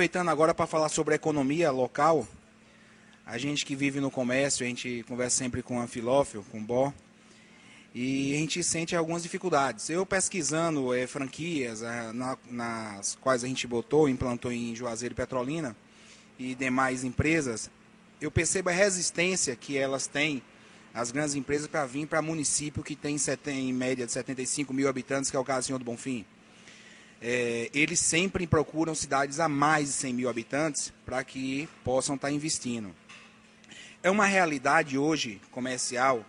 aproveitando agora para falar sobre a economia local, a gente que vive no comércio, a gente conversa sempre com a Filófilo, com o Bó, e a gente sente algumas dificuldades. Eu pesquisando franquias nas quais a gente implantou em Juazeiro e Petrolina e demais empresas, eu percebo a resistência que elas têm, as grandes empresas, para vir para município que tem em média de 75 mil habitantes, que é o caso do Senhor do Bonfim. Eles sempre procuram cidades a mais de 100 mil habitantes para que possam estar investindo. É uma realidade hoje comercial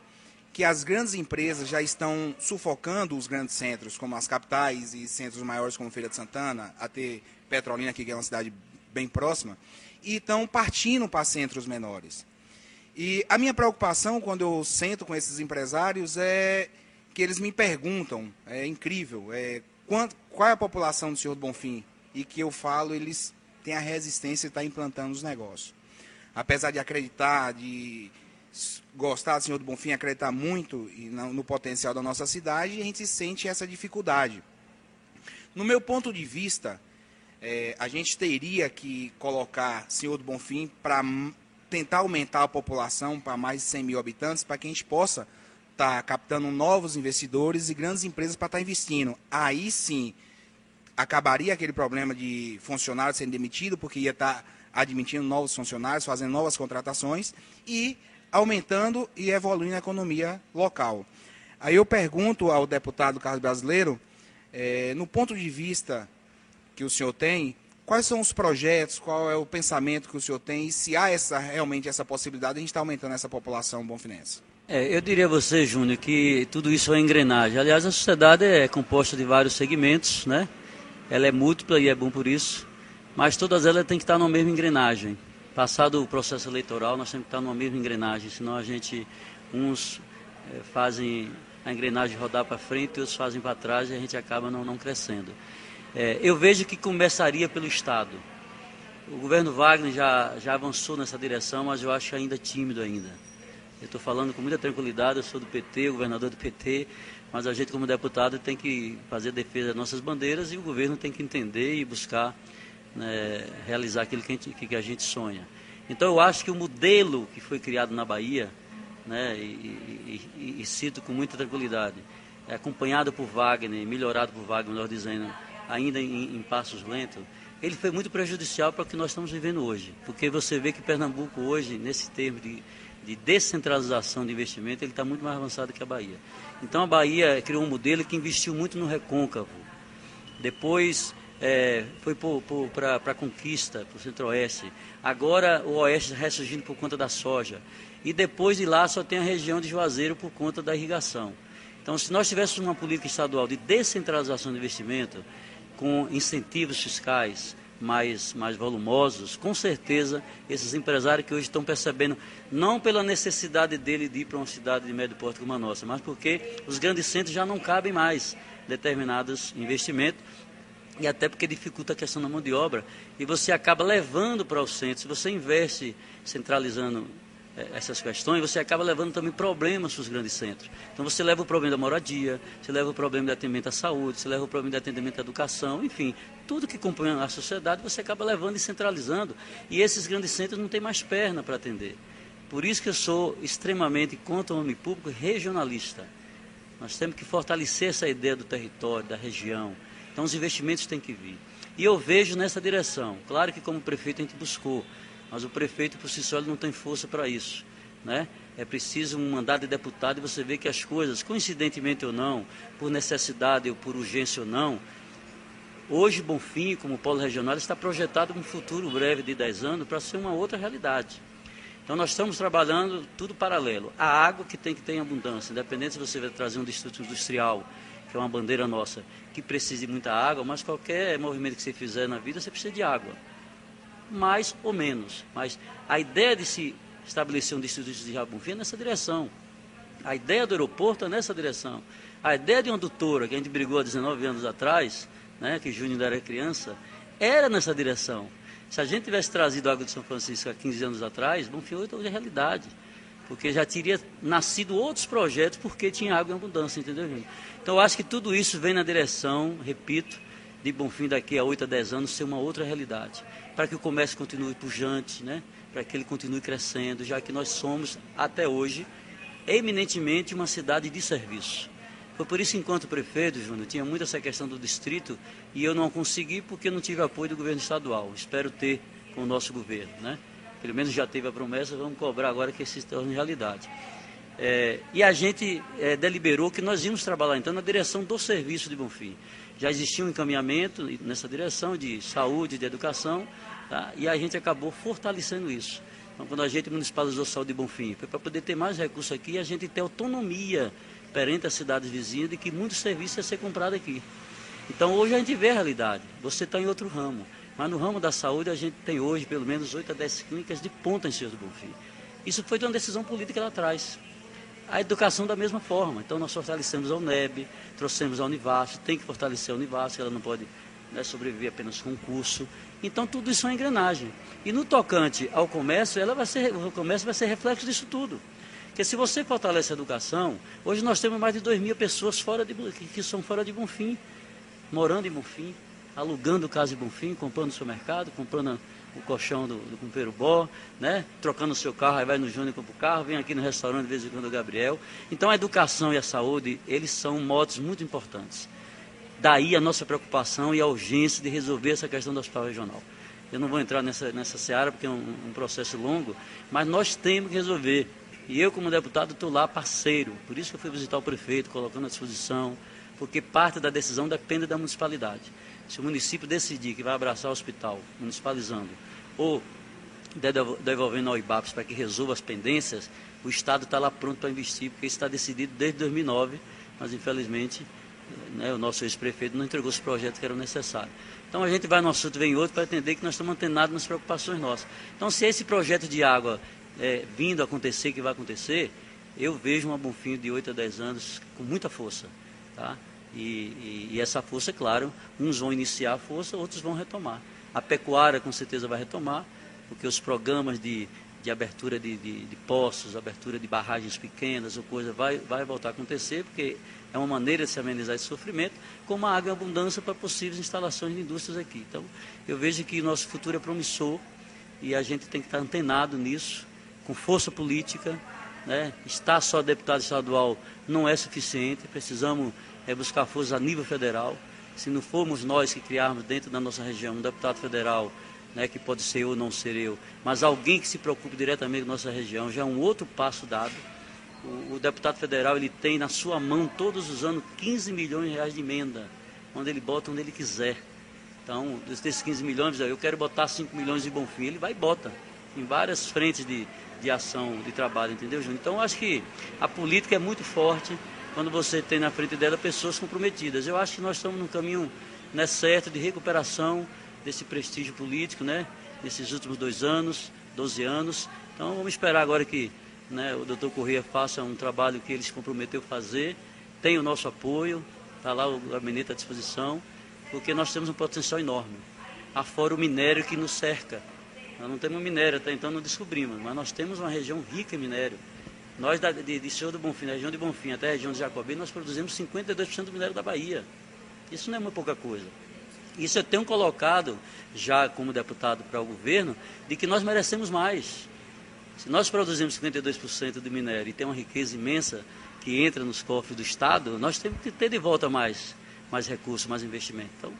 que as grandes empresas já estão sufocando os grandes centros, como as capitais e centros maiores como Feira de Santana, até Petrolina, que é uma cidade bem próxima, e estão partindo para centros menores. E a minha preocupação quando eu sento com esses empresários é que eles me perguntam, é incrível, qual é a população do Senhor do Bonfim? E que eu falo, eles têm a resistência de estar implantando os negócios. Apesar de acreditar, de gostar do Senhor do Bonfim, acreditar muito no potencial da nossa cidade, a gente sente essa dificuldade. No meu ponto de vista, a gente teria que colocar Senhor do Bonfim para tentar aumentar a população para mais de 100 mil habitantes, para que a gente possa estar captando novos investidores e grandes empresas para estar investindo. Aí sim, acabaria aquele problema de funcionário sendo demitido, porque ia estar admitindo novos funcionários, fazendo novas contratações e aumentando e evoluindo a economia local. Aí eu pergunto ao deputado Carlos Brasileiro, no ponto de vista que o senhor tem, quais são os projetos, qual é o pensamento que o senhor tem e se há realmente essa possibilidade de a gente estar aumentando essa população bonfinense? Eu diria a você, Júnior, que tudo isso é engrenagem. Aliás, a sociedade é composta de vários segmentos, né? Ela é múltipla e é bom por isso, mas todas elas têm que estar numa mesma engrenagem. Passado o processo eleitoral, nós temos que estar numa mesma engrenagem, senão uns fazem a engrenagem rodar para frente e outros fazem para trás e a gente acaba não crescendo. Eu vejo que começaria pelo Estado. O governo Wagner já avançou nessa direção, mas eu acho ainda tímido ainda. Eu estou falando com muita tranquilidade, eu sou do PT, governador do PT, mas a gente como deputado tem que fazer defesa das nossas bandeiras e o governo tem que entender e buscar realizar aquilo que a gente sonha. Então eu acho que o modelo que foi criado na Bahia, né, e cito com muita tranquilidade, acompanhado por Wagner, melhorado por Wagner, melhor dizendo, ainda em passos lentos, ele foi muito prejudicial para o que nós estamos vivendo hoje. Porque você vê que Pernambuco hoje, nesse termo de descentralização de investimento, ele está muito mais avançado que a Bahia. Então a Bahia criou um modelo que investiu muito no recôncavo. Depois foi para a conquista, para o centro-oeste. Agora o oeste ressurgindo por conta da soja. E depois de lá só tem a região de Juazeiro por conta da irrigação. Então se nós tivéssemos uma política estadual de descentralização de investimento, com incentivos fiscais mais volumosos, com certeza esses empresários que hoje estão percebendo, não pela necessidade dele de ir para uma cidade de médio porte como a nossa, mas porque os grandes centros já não cabem mais determinados investimentos, e até porque dificulta a questão da mão de obra, e você acaba levando para os centros, se você investe centralizando essas questões, você acaba levando também problemas para os grandes centros. Então você leva o problema da moradia, você leva o problema de atendimento à saúde, você leva o problema de atendimento à educação, enfim, tudo que compõe a sociedade você acaba levando e centralizando, e esses grandes centros não têm mais perna para atender. Por isso que eu sou extremamente contra o nome público regionalista. Nós temos que fortalecer essa ideia do território, da região. Então os investimentos têm que vir. E eu vejo nessa direção. Claro que como prefeito a gente buscou, mas o prefeito por si só ele não tem força para isso, né? É preciso um mandato de deputado e você vê que as coisas, coincidentemente ou não, por necessidade ou por urgência ou não, hoje Bonfim, como polo regional, está projetado um futuro breve de 10 anos para ser uma outra realidade. Então nós estamos trabalhando tudo paralelo. A água que tem que ter em abundância, independente se você vai trazer um distrito industrial, que é uma bandeira nossa, que precisa de muita água, mas qualquer movimento que você fizer na vida, você precisa de água. Mais ou menos. Mas a ideia de se estabelecer um distrito industrial Bonfim é nessa direção. A ideia do aeroporto é nessa direção. A ideia de uma adutora, que a gente brigou há 19 anos atrás, né, que Júnior ainda era criança, era nessa direção. Se a gente tivesse trazido a água de São Francisco há 15 anos atrás, Bonfim hoje é realidade. Porque já teria nascido outros projetos porque tinha água em abundância, entendeu, gente? Então eu acho que tudo isso vem na direção, repito, de Bonfim daqui a 8 a 10 anos ser uma outra realidade, para que o comércio continue pujante, né? Para que ele continue crescendo, já que nós somos, até hoje, eminentemente uma cidade de serviço. Foi por isso, enquanto prefeito, Júnior, tinha muito essa questão do distrito e eu não consegui porque não tive apoio do governo estadual. Espero ter com o nosso governo, né? Pelo menos já teve a promessa, vamos cobrar agora que isso se torne realidade. E a gente deliberou que nós íamos trabalhar então na direção do serviço de Bonfim. Já existia um encaminhamento nessa direção de saúde, de educação, tá? E a gente acabou fortalecendo isso. Então, quando a gente municipalizou saúde de Bonfim, foi para poder ter mais recursos aqui e a gente ter autonomia perante as cidades vizinhas de que muitos serviços iam ser comprados aqui. Então, hoje a gente vê a realidade. Você está em outro ramo. Mas no ramo da saúde, a gente tem hoje pelo menos 8 a 10 clínicas de ponta em Senhor do Bonfim. Isso foi de uma decisão política lá atrás. A educação da mesma forma. Então, nós fortalecemos a UNEB, trouxemos a Univasf, tem que fortalecer a Univasf, ela não pode, né, sobreviver apenas com um curso. Então, tudo isso é uma engrenagem. E no tocante ao comércio, o comércio vai ser reflexo disso tudo. Porque se você fortalece a educação, hoje nós temos mais de 2.000 pessoas que são fora de Bonfim, morando em Bonfim, alugando casa de Bonfim, comprando no seu mercado, comprando o colchão do Compeiro Bó, né? Trocando o seu carro, aí vai no Júnior e compra o carro, vem aqui no restaurante de vez em quando o Gabriel. Então a educação e a saúde, eles são motos muito importantes. Daí a nossa preocupação e a urgência de resolver essa questão do hospital regional. Eu não vou entrar nessa seara porque é um processo longo, mas nós temos que resolver. E eu, como deputado, estou lá parceiro. Por isso que eu fui visitar o prefeito, colocando à disposição, porque parte da decisão depende da municipalidade. Se o município decidir que vai abraçar o hospital, municipalizando, ou devolvendo ao IBAPS para que resolva as pendências, o Estado está lá pronto para investir, porque isso está decidido desde 2009, mas infelizmente, né, o nosso ex-prefeito não entregou os projetos que eram necessários. Então a gente vai num assunto, vem outro, para entender que nós estamos antenados nas preocupações nossas. Então, se esse projeto de água vindo a acontecer, que vai acontecer, eu vejo uma Bonfim de 8 a 10 anos com muita força, tá? E essa força, é claro, uns vão iniciar a força, outros vão retomar. A pecuária com certeza vai retomar, porque os programas de abertura de poços, abertura de barragens pequenas ou coisa, vai voltar a acontecer, porque é uma maneira de se amenizar esse sofrimento, com uma água em abundância para possíveis instalações de indústrias aqui. Então, eu vejo que o nosso futuro é promissor e a gente tem que estar antenado nisso, com força política, né? Estar só deputado estadual não é suficiente, precisamos buscar força a nível federal. Se não formos nós que criarmos dentro da nossa região um deputado federal, né, que pode ser eu ou não ser eu, mas alguém que se preocupe diretamente com a nossa região, já é um outro passo dado. O deputado federal, ele tem na sua mão todos os anos 15 milhões de reais de emenda, onde ele bota onde ele quiser. Então, desses 15 milhões, eu quero botar 5 milhões de Bonfim, ele vai e bota em várias frentes de ação, de trabalho, entendeu, Júnior? Então, eu acho que a política é muito forte quando você tem na frente dela pessoas comprometidas. Eu acho que nós estamos num caminho, né, certo de recuperação desse prestígio político, né, nesses últimos 2 anos, 12 anos. Então, vamos esperar agora que, né, o doutor Corrêa faça um trabalho que ele se comprometeu a fazer, tem o nosso apoio, está lá o gabinete à disposição, porque nós temos um potencial enorme. Afora o minério que nos cerca. Nós não temos minério, até então não descobrimos, mas nós temos uma região rica em minério. Nós, de Senhor do Bonfim, da região de Bonfim até a região de Jacobina, nós produzimos 52% do minério da Bahia. Isso não é uma pouca coisa. Isso eu tenho colocado, já como deputado para o governo, de que nós merecemos mais. Se nós produzimos 52% do minério e tem uma riqueza imensa que entra nos cofres do Estado, nós temos que ter de volta mais recursos, mais investimento. Então,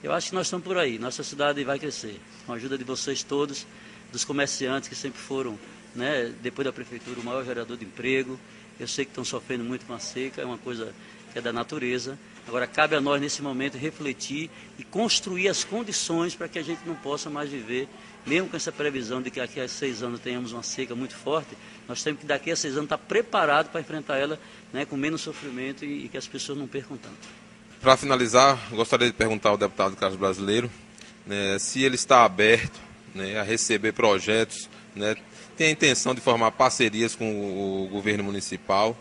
eu acho que nós estamos por aí. Nossa cidade vai crescer. Com a ajuda de vocês todos, dos comerciantes que sempre foram, né, depois da prefeitura, o maior gerador de emprego. Eu sei que estão sofrendo muito com a seca, é uma coisa que é da natureza. Agora, cabe a nós, nesse momento, refletir e construir as condições para que a gente não possa mais viver, mesmo com essa previsão de que daqui a 6 anos tenhamos uma seca muito forte, nós temos que daqui a 6 anos estar preparados para enfrentar ela, né, com menos sofrimento e que as pessoas não percam tanto. Para finalizar, gostaria de perguntar ao deputado Carlos Brasileiro, né, se ele está aberto, né, a receber projetos, né, tem a intenção de formar parcerias com o governo municipal,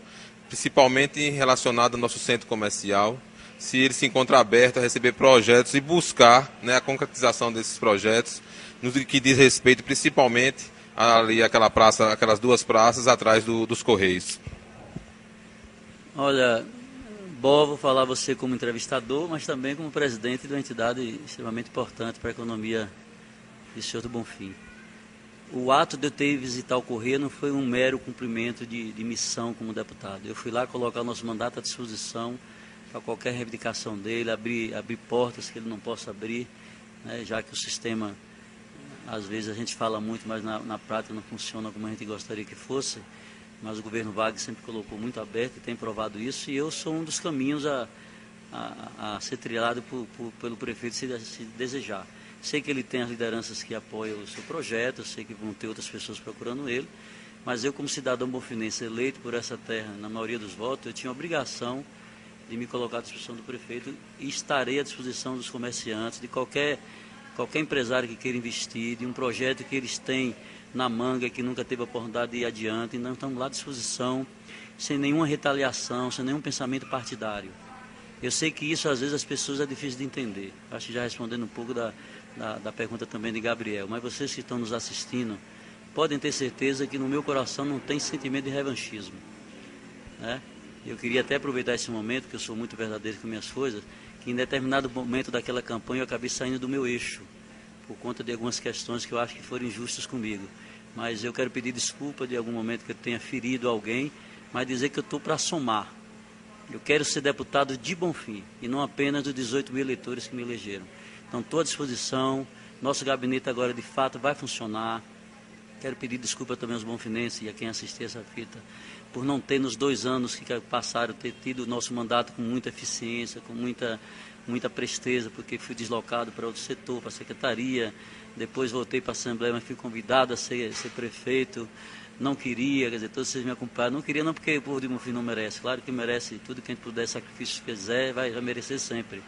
principalmente relacionado ao nosso centro comercial, se ele se encontra aberto a receber projetos e buscar, né, a concretização desses projetos, no que diz respeito principalmente ali aquelas 2 praças atrás dos Correios. Olha, Bom, vou falar você como entrevistador, mas também como presidente de uma entidade extremamente importante para a economia de Senhor do Bonfim. O ato de eu ter ido visitar o Correia não foi um mero cumprimento de missão como deputado. Eu fui lá colocar o nosso mandato à disposição para qualquer reivindicação dele, abrir portas que ele não possa abrir, né, já que o sistema, às vezes a gente fala muito, mas na prática não funciona como a gente gostaria que fosse. Mas o governo Wagner sempre colocou muito aberto e tem provado isso, e eu sou um dos caminhos a ser trilhado pelo prefeito se desejar. Sei que ele tem as lideranças que apoiam o seu projeto, sei que vão ter outras pessoas procurando ele, mas eu, como cidadão bonfinense eleito por essa terra, na maioria dos votos, eu tinha a obrigação de me colocar à disposição do prefeito e estarei à disposição dos comerciantes, de qualquer empresário que queira investir, de um projeto que eles têm na manga, que nunca teve a oportunidade de ir adiante. Então estamos lá à disposição, sem nenhuma retaliação, sem nenhum pensamento partidário. Eu sei que isso às vezes as pessoas é difícil de entender. Acho que já respondendo um pouco da pergunta também de Gabriel, mas vocês que estão nos assistindo podem ter certeza que no meu coração não tem sentimento de revanchismo, né? Eu queria até aproveitar esse momento, que eu sou muito verdadeiro com minhas coisas, que em determinado momento daquela campanha eu acabei saindo do meu eixo, por conta de algumas questões que eu acho que foram injustas comigo. Mas eu quero pedir desculpa de algum momento que eu tenha ferido alguém, mas dizer que eu estou para somar. Eu quero ser deputado de Bonfim, e não apenas dos 18 mil eleitores que me elegeram. Então estou à disposição, nosso gabinete agora de fato vai funcionar. Quero pedir desculpa também aos bonfinenses e a quem assistiu essa fita, por não ter nos 2 anos que passaram, ter tido o nosso mandato com muita eficiência, com muita presteza, porque fui deslocado para outro setor, para a secretaria, depois voltei para a Assembleia, mas fui convidado a ser prefeito, não queria, quer dizer, todos vocês me acompanharam, não queria não porque o povo de Bonfim não merece, claro que merece tudo que a gente puder, sacrifício que quiser, vai merecer sempre.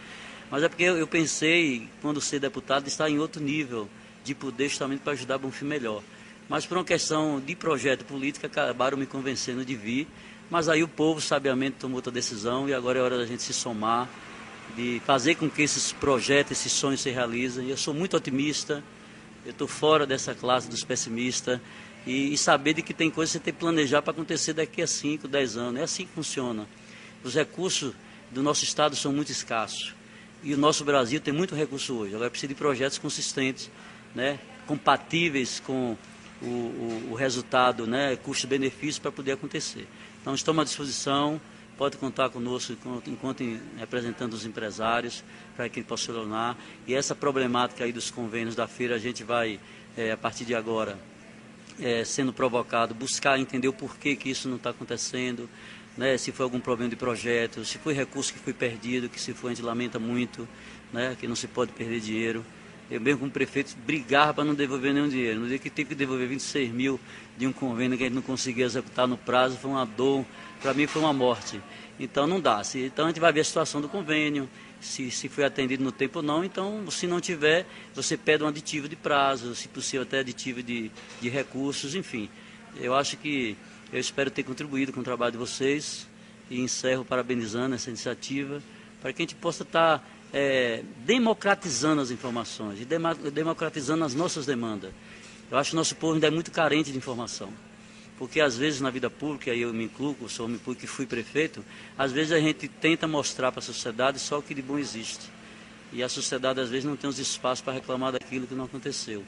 Mas é porque eu pensei, quando ser deputado, estar em outro nível de poder justamente para ajudar Bonfim melhor. Mas por uma questão de projeto político, acabaram me convencendo de vir, mas aí o povo sabiamente tomou outra decisão e agora é hora da gente se somar, de fazer com que esses projetos, esses sonhos se realizem. Eu sou muito otimista, eu estou fora dessa classe dos pessimistas e saber de que tem coisas que você tem que planejar para acontecer daqui a 5, 10 anos. É assim que funciona. Os recursos do nosso estado são muito escassos e o nosso Brasil tem muito recurso hoje. Agora precisa de projetos consistentes, né, compatíveis com o resultado, né, custo-benefício para poder acontecer. Então estamos à disposição, pode contar conosco enquanto representando os empresários, para que possa solucionar. E essa problemática aí dos convênios da feira, a gente vai, a partir de agora, sendo provocado, buscar entender o porquê que isso não está acontecendo, né, se foi algum problema de projeto, se foi recurso que foi perdido, que se foi, a gente lamenta muito, né, que não se pode perder dinheiro. Eu mesmo como prefeito brigava para não devolver nenhum dinheiro. No dia que teve que devolver 26 mil de um convênio que a gente não conseguia executar no prazo, foi uma dor, para mim foi uma morte. Então não dá. Então a gente vai ver a situação do convênio, se foi atendido no tempo ou não. Então, se não tiver, você pede um aditivo de prazo, se possível até aditivo de recursos, enfim. Eu acho que eu espero ter contribuído com o trabalho de vocês e encerro parabenizando essa iniciativa, para que a gente possa estar democratizando as informações e democratizando as nossas demandas. Eu acho que o nosso povo ainda é muito carente de informação, porque às vezes na vida pública, aí eu me incluo, sou homem público e fui prefeito, às vezes a gente tenta mostrar para a sociedade só o que de bom existe, e a sociedade às vezes não tem os espaços para reclamar daquilo que não aconteceu.